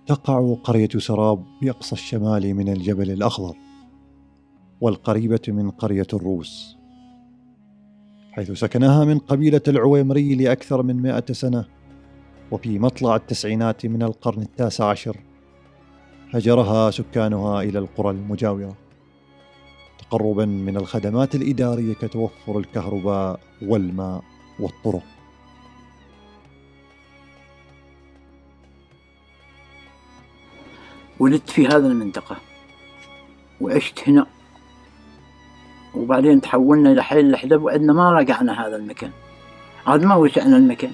تقع قرية سراب بأقصى الشمال من الجبل الأخضر، والقريبة من قرية الروس، حيث سكنها من قبيلة العويمري لأكثر من 100 سنة. وفي مطلع التسعينات من القرن 19 هجرها سكانها إلى القرى المجاورة تقربا من الخدمات الإدارية كتوفر الكهرباء والماء والطرق. ولدت في هذه المنطقة وعشت هنا، وبعدين تحولنا إلى حي الحدب، وعندنا ما رجعنا هذا المكان، عاد ما وسعنا المكان.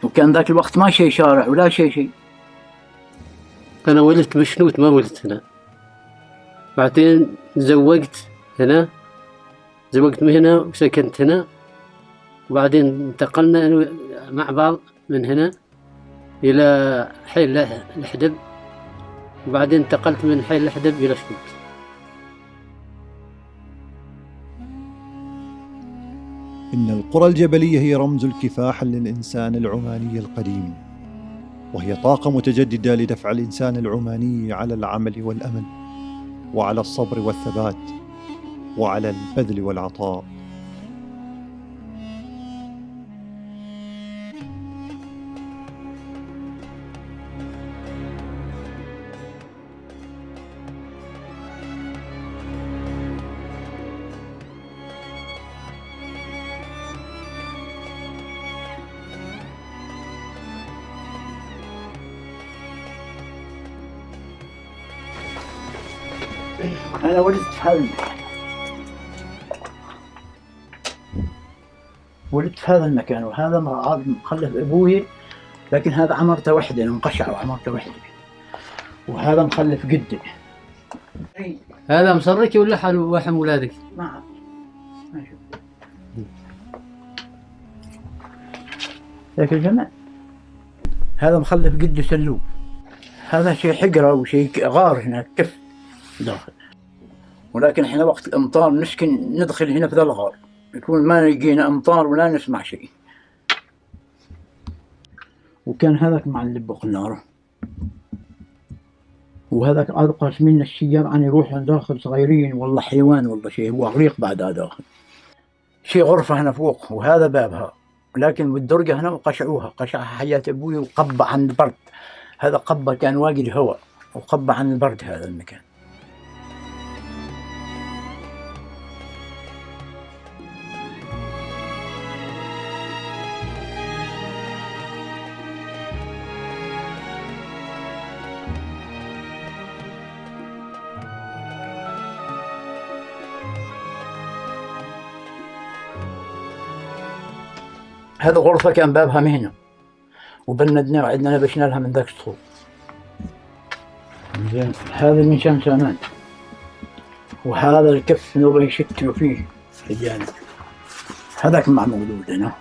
وكان ذاك الوقت ما شيء شارع ولا شيء. أنا ولدت بشنوت، ما ولدت هنا. بعدين زوجت هنا، زوجت من هنا وسكنت هنا، وبعدين انتقلنا مع بعض من هنا إلى حي الحدب، وبعدين انتقلت من حي الحدب إلى شنوت. إن القرى الجبلية هي رمز الكفاح للإنسان العماني القديم، وهي طاقة متجددة لدفع الإنسان العماني على العمل والأمل، وعلى الصبر والثبات، وعلى البذل والعطاء. أنا ولدت في هذا المكان، وهذا مخلف أبوي، لكن هذا عمرته وحده، انقشع وعمرته وحده. وهذا مخلف جدي. هذا مصرك ولا حم ولادك؟ ما ذاك الجمال. هذا مخلف جدي سلوم. هذا شيء حجرة وشيء غار هنا كف داخل، ولكن احنا وقت الامطار ندخل هنا في ذا الغار، يكون ما يجينا امطار ولا نسمع شيء. وكان هذاك معلب بقناره، وهذاك قاسمين الشجر عن يروح داخل صغيرين، والله حيوان والله شيء، هو غريق بعد داخل. شيء غرفة هنا فوق، وهذا بابها، لكن بالدرجة هنا قشعها حياة ابوي، وقبع عن البرد. هذا قبة كان واجد هواء، وقبع عن البرد هذا المكان. هذه غرفة كان بابها مهنة، وبندنا وعندنا نبشنا لها من ذاك الصوب. زين، هذا من شان سامان، وهذا الكف نبغى يشتلوا فيه في الجانب، هذاك مع مولود هنا.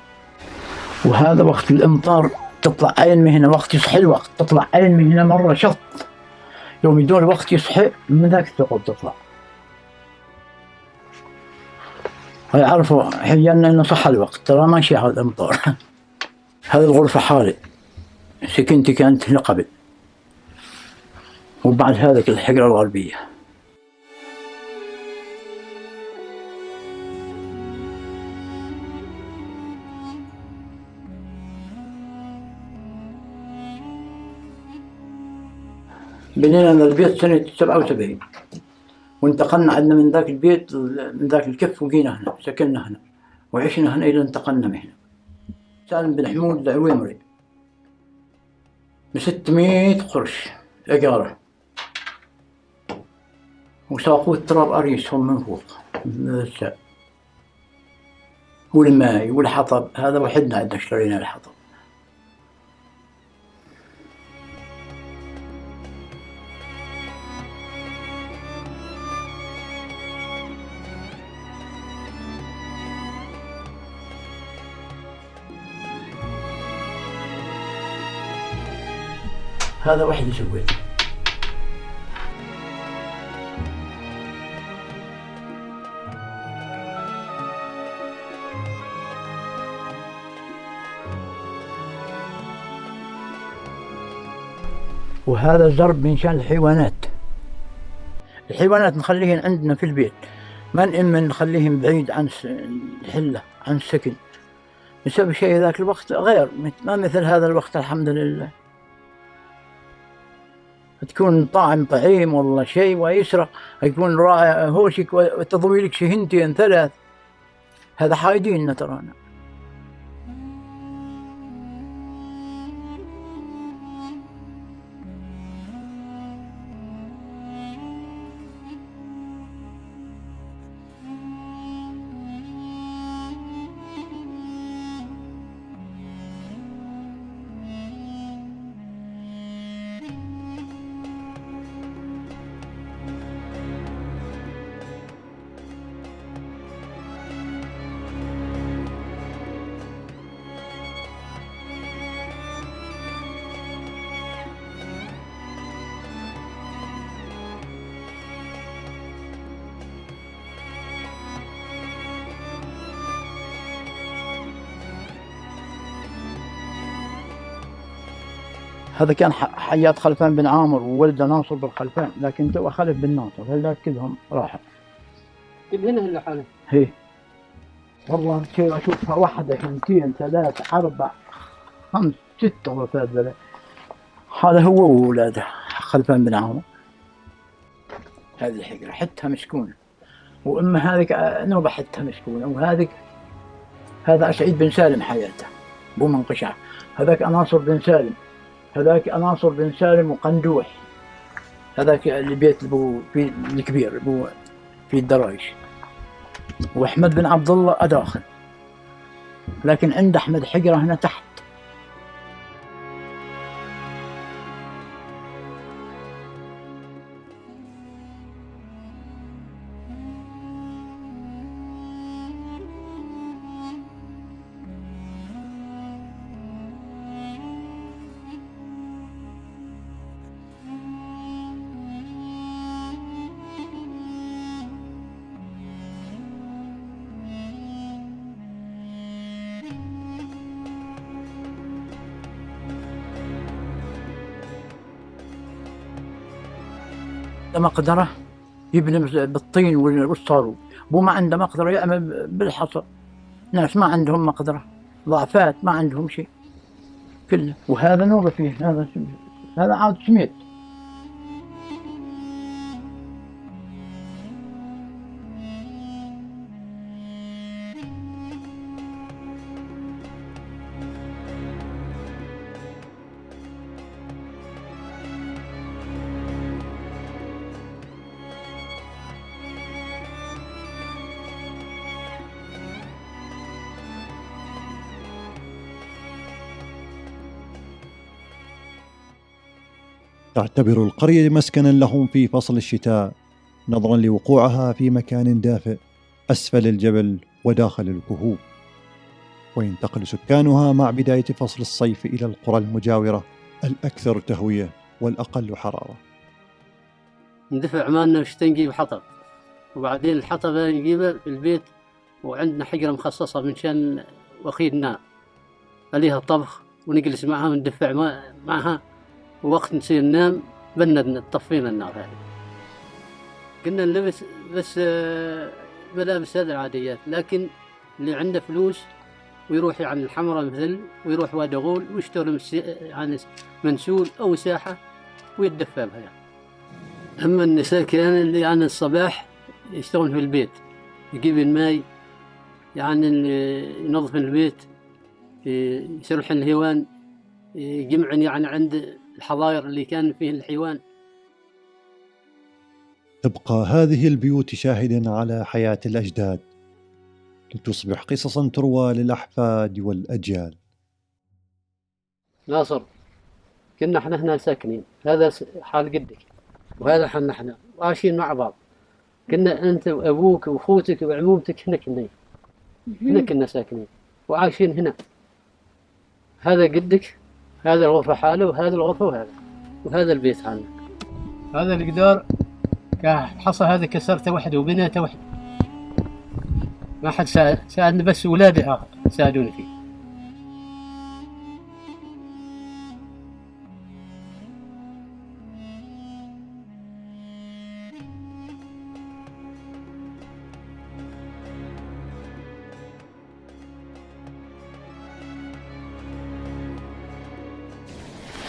وهذا وقت الامطار تطلع عين من هنا، وقت يصحي الوقت تطلع عين من هنا مرة شط، يوم يدور الوقت يصحي من ذاك الثقب تطلع. يعرفوا حيانا انه صح الوقت، ترى ماشي على الامطار. هذه الغرفة حالي سكنتي كانت هنا قبل، وبعد هذاك الحجرة الغربية. بنينا البيت سنة 77، وانتقلنا عندنا من ذاك البيت من ذاك الكف، وجينا هنا سكننا هنا وعشنا هنا إلى انتقلنا من هنا. سالم بن حمود العويمري ب600 قرش إيجاره، وساقوه التراب أريسهم من فوق من الساق، والماء والحطب. هذا وحدنا عندنا اشترينا الحطب. هذا وحدي سويته. وهذا زرب من شان الحيوانات. الحيوانات نخليهن عندنا في البيت، ما نخليهم بعيد عن الحلة، عن السكن، بسبب شيء ذاك الوقت غير، ما مثل هذا الوقت الحمد لله. تكون طاعم طعيم والله شيء ويسرق، يكون رائع هوشك وتضوي لك شهنتين ثلاث، هذا حايديننا ترانا. هذا كان حياة خلفان بن عامر وولده ناصر بن خلفان، لكن تو خلف بن ناصر، هذول كلهم راحوا. هنا اللي حاله. هي والله أشوفها واحدة اثنتين ثلاثة أربعة خمس ستة وفاة ذلك. هذا هو وولاده خلفان بن عامر. هذه الحجرة حتها مسكونة، وأما هذيك نوبة حتها مسكونة، وهذيك هذا سعيد بن سالم حياته بو منقشع، هذاك ناصر بن سالم، هذاك ناصر بن سالم وقندوح، هذاك اللي بيت ابو في الكبير ابو في الدرايش، واحمد بن عبد الله اداخل، لكن عند احمد حجره هنا تحت. مقدرة يبني بالطين والصاروخ، بو ما عنده مقدرة يعمل بالحصى. ناس ما عندهم مقدرة، ضعفات ما عندهم شيء كله. وهذا نوبة فيه، هذا عاد سميت. تعتبر القرية مسكنا لهم في فصل الشتاء، نظرا لوقوعها في مكان دافئ أسفل الجبل وداخل الكهوف، وينتقل سكانها مع بداية فصل الصيف إلى القرى المجاورة الأكثر تهوية والأقل حرارة. ندفع مالنا وشتى نجيب حطب، وبعدين الحطب نجيبه في البيت، وعندنا حجرة مخصصة من شان وخير نار عليها طبخ، ونجلس معها وندفع معها، ووقت نصير ننام بنا طفينا النار هذه. كنا نلبس بس ملابس هذه العاديات، لكن اللي عنده فلوس ويروح يعني الحمراء مثل، ويروح وادي غول ويشتري يعني منسول أو ساحة ويتدفى بها. أما النساء كان اللي يعني الصباح يشتغلون في البيت، يجيب الماء، يعني ينظف البيت، يسرح الهيوان، يجمعن يعني عند الحظاير اللي كان فيه الحيوان. تبقى هذه البيوت شاهدا على حياة الأجداد، لتصبح قصصا تروى للأحفاد والأجيال. ناصر، كنا احنا هنا ساكنين، هذا حال جدك وهذا حالنا احنا، وعايشين مع بعض. كنا انت وابوك واخوتك وعمومتك هنا كنا ساكنين وعايشين هنا. هذا جدك، هذا الغرفة حاله، وهذا الغرفة وهذا البيت حالنا. هذا الجدار حصى هذا كسرته وحده وبنيته وحده، ما حد ساعدني، بس ولادي ساعدوني فيه.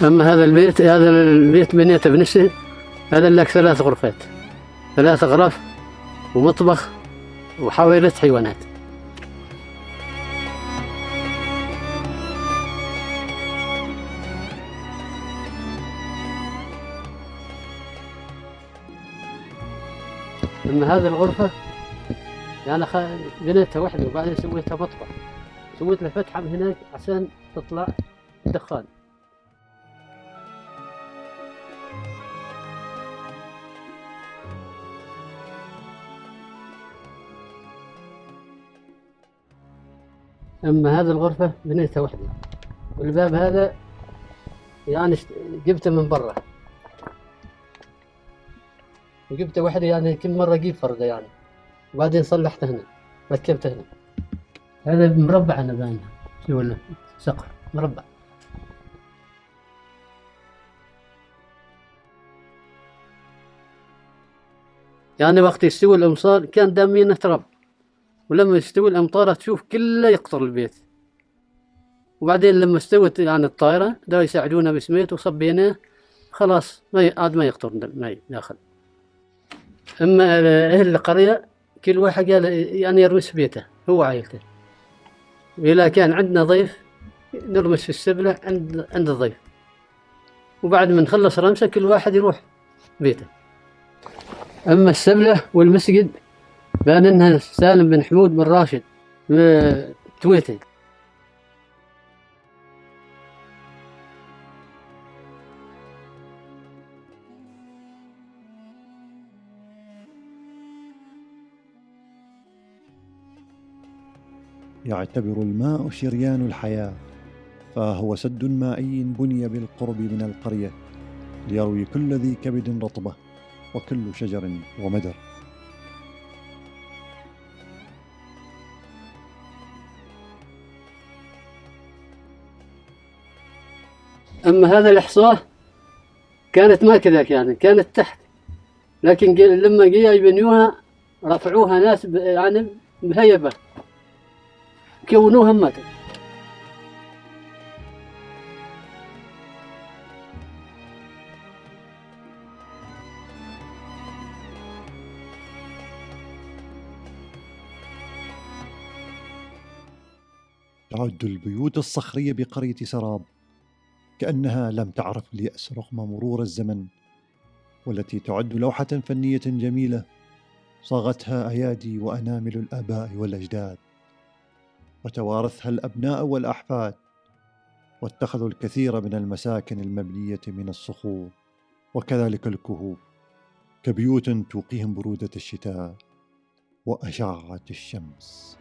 أما هذا البيت بنيته بنفسه، هذا لك 3 غرفات، 3 غرف ومطبخ وحويرة حيوانات. أما هذه الغرفة يعني بنيتها وحدة، وبعدين سويتها مطبخ، سويت له فتحة من هناك عشان تطلع دخان. أما هذه الغرفة بنيتها وحدة، والباب هذا يعني جبته من برا، وجبته وحدة يعني كل مرة أجيب فردة يعني، وبعدين صلحته هنا، ركبته هنا. هذا مربع أنا باينه، شو ولا سقف مربع. يعني وقت يستوي الأمطار كان دامينه تراب، ولما يستوي الأمطار تشوف كله يقطر البيت. وبعدين لما استوت يعني الطائرة دا يساعدونا بسميت وصبيناه، خلاص عاد ما يقطر ماء داخل. أما أهل القرية كل واحد قال يعني يرمس بيته هو وعائلته، وإذا كان عندنا ضيف نرمس في السبلة عند الضيف، وبعد ما نخلص رمسة كل واحد يروح بيته. أما السبلة والمسجد بان انها سالم بن حمود بن راشد تويتي. يعتبر الماء شريان الحياة، فهو سد مائي بني بالقرب من القرية ليروي كل ذي كبد رطبة وكل شجر ومدر. أما هذا الإحصاء كانت ما كذاك يعني، كانت تحت، لكن لما جاء يبنيوها رفعوها ناس يعني بهيبة، كونوها ماتت. تعد البيوت الصخرية بقرية سراب كأنها لم تعرف اليأس رغم مرور الزمن، والتي تعد لوحة فنية جميلة صاغتها أيادي وأنامل الآباء والأجداد، وتوارثها الأبناء والأحفاد، واتخذوا الكثير من المساكن المبنية من الصخور وكذلك الكهوف كبيوت توقيهم برودة الشتاء وأشعة الشمس.